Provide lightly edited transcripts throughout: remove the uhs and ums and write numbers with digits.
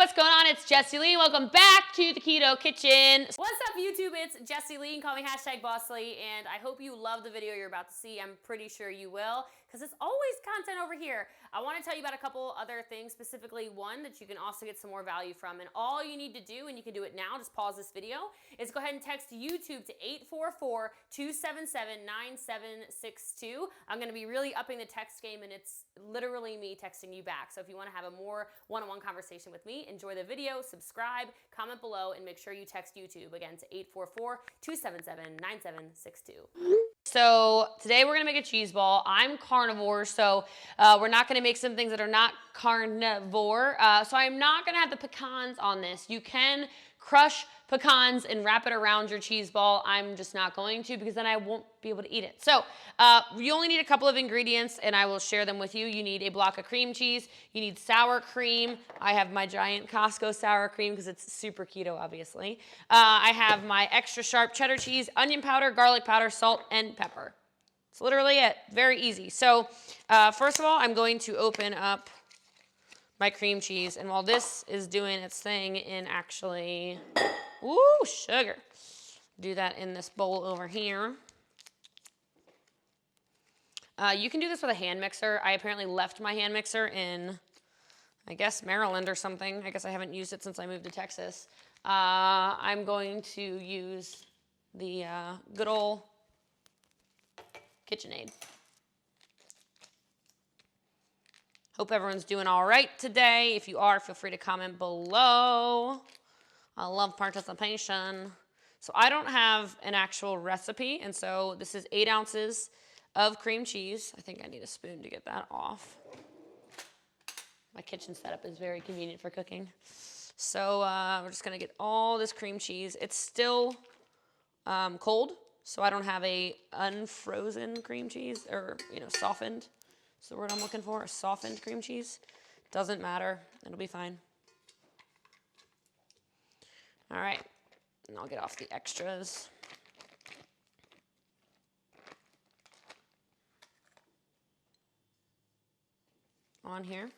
what's going on? It's Jessie Lee. Welcome back to the Keto Kitchen. What's up, YouTube? It's Jessie Lee. You can call me #Bosslee, and I hope you love the video you're about to see. I'm pretty sure you will, because it's always content over here. I want to tell you about a couple other things, specifically one that you can also get some more value from. And all you need to do, and you can do it now, just pause this video, is go ahead and text YouTube to 844-277-9762. I'm going to be really upping the text game, and it's literally me texting you back. So if you want to have a more one-on-one conversation with me, enjoy the video, subscribe, comment below, and make sure you text YouTube again to 844-277-9762. So today we're gonna make a cheese ball. I'm carnivore, so we're not gonna make some things that are not carnivore. So I'm not gonna have the pecans on this. You can crush pecans and wrap it around your cheese ball. I'm just not going to, because then I won't be able to eat it. So you only need a couple of ingredients, and I will share them with you. You need a block of cream cheese. You need sour cream. I have my giant Costco sour cream because it's super keto, obviously. I have my extra sharp cheddar cheese, onion powder, garlic powder, salt, and pepper. It's literally it. Very easy. So first of all, I'm going to open up my cream cheese, and while this is doing its thing in actually, ooh, sugar, do that in this bowl over here. You can do this with a hand mixer. I apparently left my hand mixer in, I guess, Maryland or something. I guess I haven't used it since I moved to Texas. I'm going to use the good old KitchenAid. Hope everyone's doing all right today. If you are, feel free to comment below. I love participation. So I don't have an actual recipe, and so this is 8 ounces of cream cheese. I think I need a spoon to get that off. My kitchen setup is very convenient for cooking. So we're just gonna get all this cream cheese. It's still cold, so I don't have a unfrozen cream cheese, or softened. That's the word I'm looking for, a softened cream cheese. Doesn't matter, it'll be fine. All right, and I'll get off the extras. On here.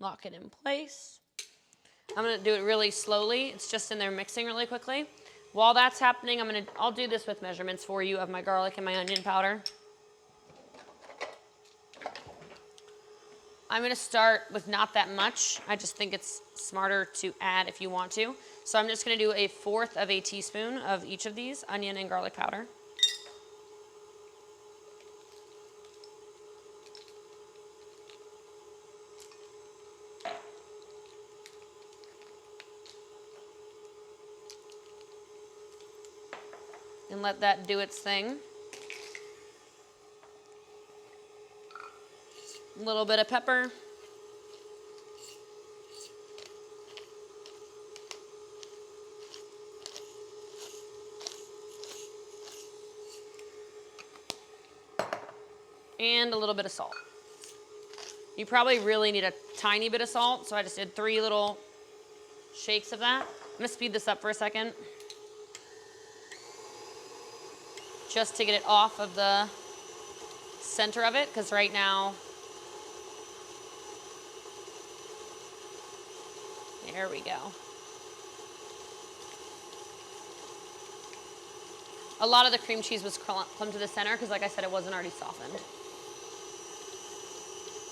Lock it in place. I'm gonna do it really slowly. It's just in there mixing really quickly. While that's happening, I'll do this with measurements for you of my garlic and my onion powder. I'm gonna start with not that much. I just think it's smarter to add if you want to. So I'm just gonna do 1/4 of a teaspoon of each of these, onion and garlic powder. And let that do its thing. A little bit of pepper. And a little bit of salt. You probably really need a tiny bit of salt, so I just did 3 little shakes of that. I'm gonna speed this up for a second, just to get it off of the center of it, because right now, there we go. A lot of the cream cheese was clumped to the center because, like I said, it wasn't already softened.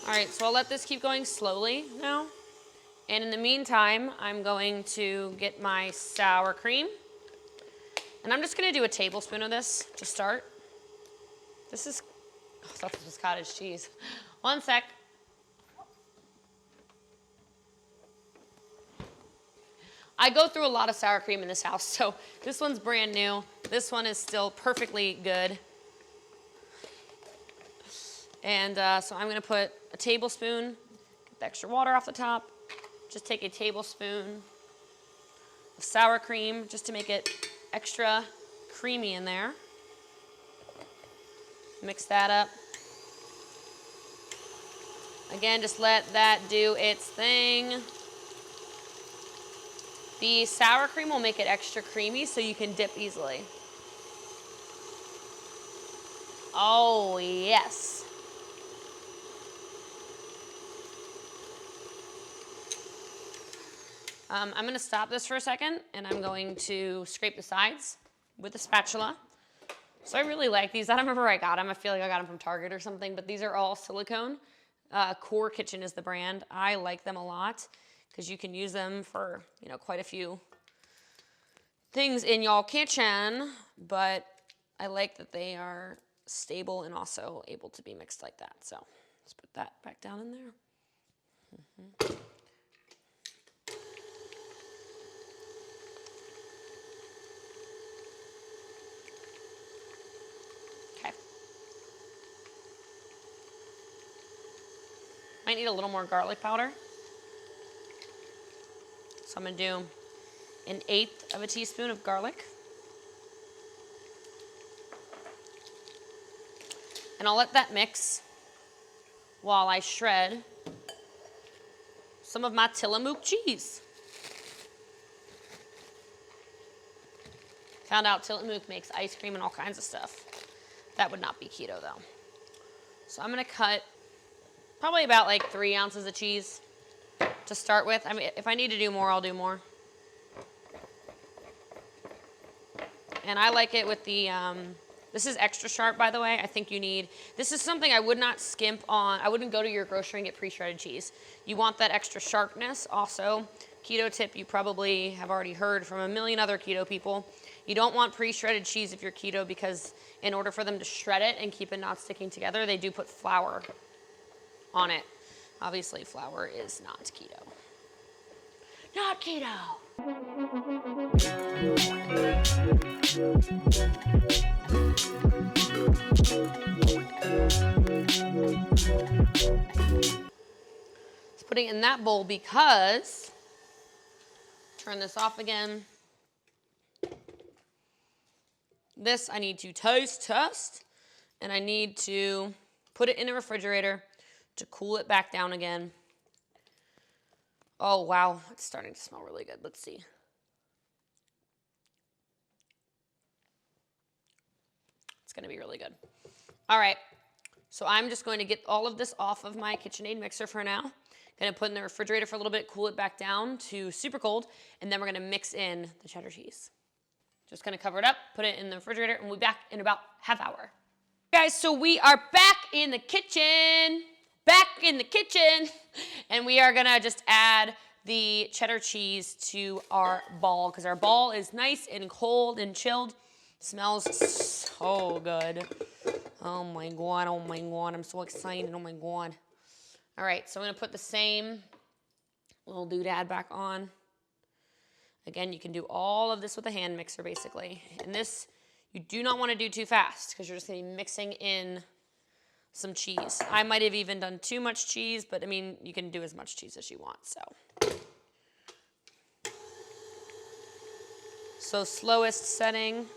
All right, so I'll let this keep going slowly now. And in the meantime, I'm going to get my sour cream. And I'm just gonna do a tablespoon of this to start. This is, I thought this was cottage cheese. One sec. I go through a lot of sour cream in this house, so this one's brand new. This one is still perfectly good. And so I'm gonna put a tablespoon, get the extra water off the top. Just take a tablespoon of sour cream just to make it extra creamy in there. Mix that up. Again, just let that do its thing. The sour cream will make it extra creamy so you can dip easily. Oh, yes. I'm gonna stop this for a second and I'm going to scrape the sides with a spatula. So I really like these. I don't remember where I got them. I feel like I got them from Target or something, but these are all silicone. Core Kitchen is the brand. I like them a lot because you can use them for, you know, quite a few things in your kitchen, but I like that they are stable and also able to be mixed like that. So let's put that back down in there. Okay. Might need a little more garlic powder. So I'm gonna do 1/8 of a teaspoon of garlic. And I'll let that mix while I shred some of my Tillamook cheese. Found out Tillamook makes ice cream and all kinds of stuff. That would not be keto though. So I'm gonna cut probably about like 3 ounces of cheese to start with. I mean, if I need to do more, I'll do more. And I like it with the, this is extra sharp, by the way. I think you need, this is something I would not skimp on. I wouldn't go to your grocery and get pre-shredded cheese. You want that extra sharpness. Also, keto tip you probably have already heard from a million other keto people. You don't want pre-shredded cheese if you're keto because in order for them to shred it and keep it not sticking together, they do put flour on it. Obviously, flour is not keto. Not keto! Just putting it in that bowl because, turn this off again. This I need to toast, and I need to put it in a refrigerator to cool it back down again. Oh, wow, it's starting to smell really good. Let's see. It's gonna be really good. All right, so I'm just going to get all of this off of my KitchenAid mixer for now. Gonna put it in the refrigerator for a little bit, cool it back down to super cold, and then we're gonna mix in the cheddar cheese. Just gonna cover it up, put it in the refrigerator, and we'll be back in about half hour. Guys, so we are back in the kitchen. And we are gonna just add the cheddar cheese to our ball because our ball is nice and cold and chilled. Smells so good. Oh my God, I'm so excited, oh my God. All right, so I'm gonna put the same little doodad back on. Again, you can do all of this with a hand mixer basically. And this, you do not wanna do too fast because you're just gonna be mixing in some cheese. I might have even done too much cheese, but I mean, you can do as much cheese as you want, so. So slowest setting,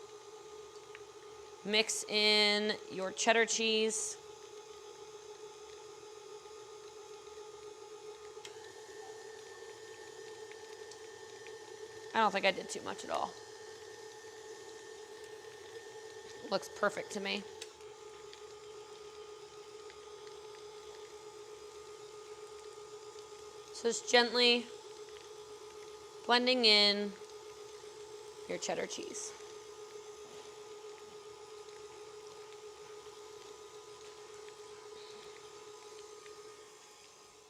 mix in your cheddar cheese. I don't think I did too much at all. Looks perfect to me. So just gently blending in your cheddar cheese.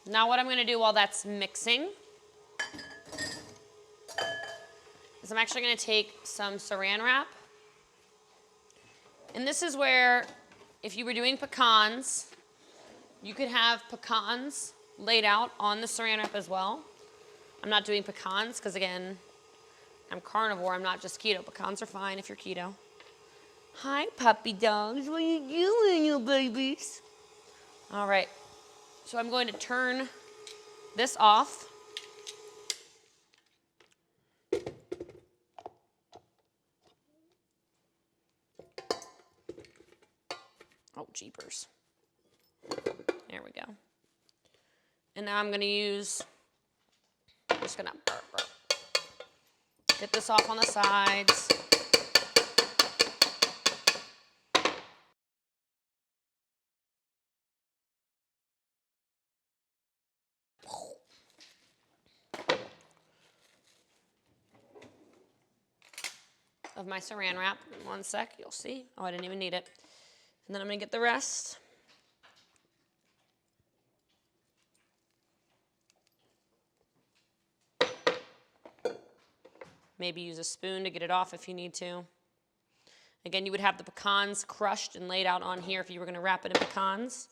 Now what I'm gonna do while that's mixing is I'm actually gonna take some saran wrap. And this is where, if you were doing pecans, you could have pecans laid out on the saran wrap as well. I'm not doing pecans because again, I'm carnivore, I'm not just keto. Pecans are fine if you're keto. Hi, puppy dogs, what are you doing, you babies? All right, so I'm going to turn this off. Oh, jeepers. There we go. And now I'm gonna use, I'm just gonna get this off on the sides. of my saran wrap. In 1 sec, you'll see. Oh, I didn't even need it. And then I'm gonna get the rest. Maybe use a spoon to get it off if you need to. Again, you would have the pecans crushed and laid out on here if you were gonna wrap it in pecans.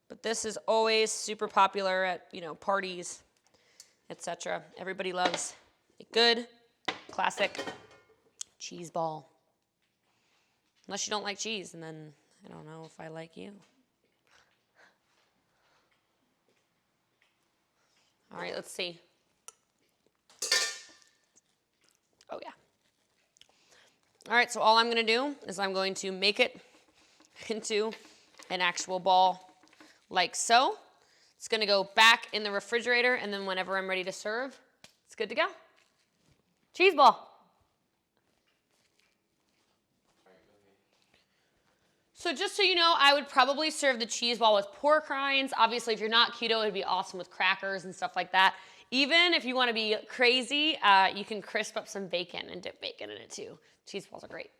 But this is always super popular at, you know, parties, etc. Everybody loves a good, classic cheese ball. Unless you don't like cheese, and then I don't know if I like you. All right, let's see. Oh, yeah. All right, so all I'm going to do is I'm going to make it into an actual ball like so. It's going to go back in the refrigerator, and then whenever I'm ready to serve, it's good to go. Cheese ball. So just so you know, I would probably serve the cheese ball with pork rinds. Obviously, if you're not keto, it'd be awesome with crackers and stuff like that. Even if you want to be crazy, you can crisp up some bacon and dip bacon in it too. Cheese balls are great.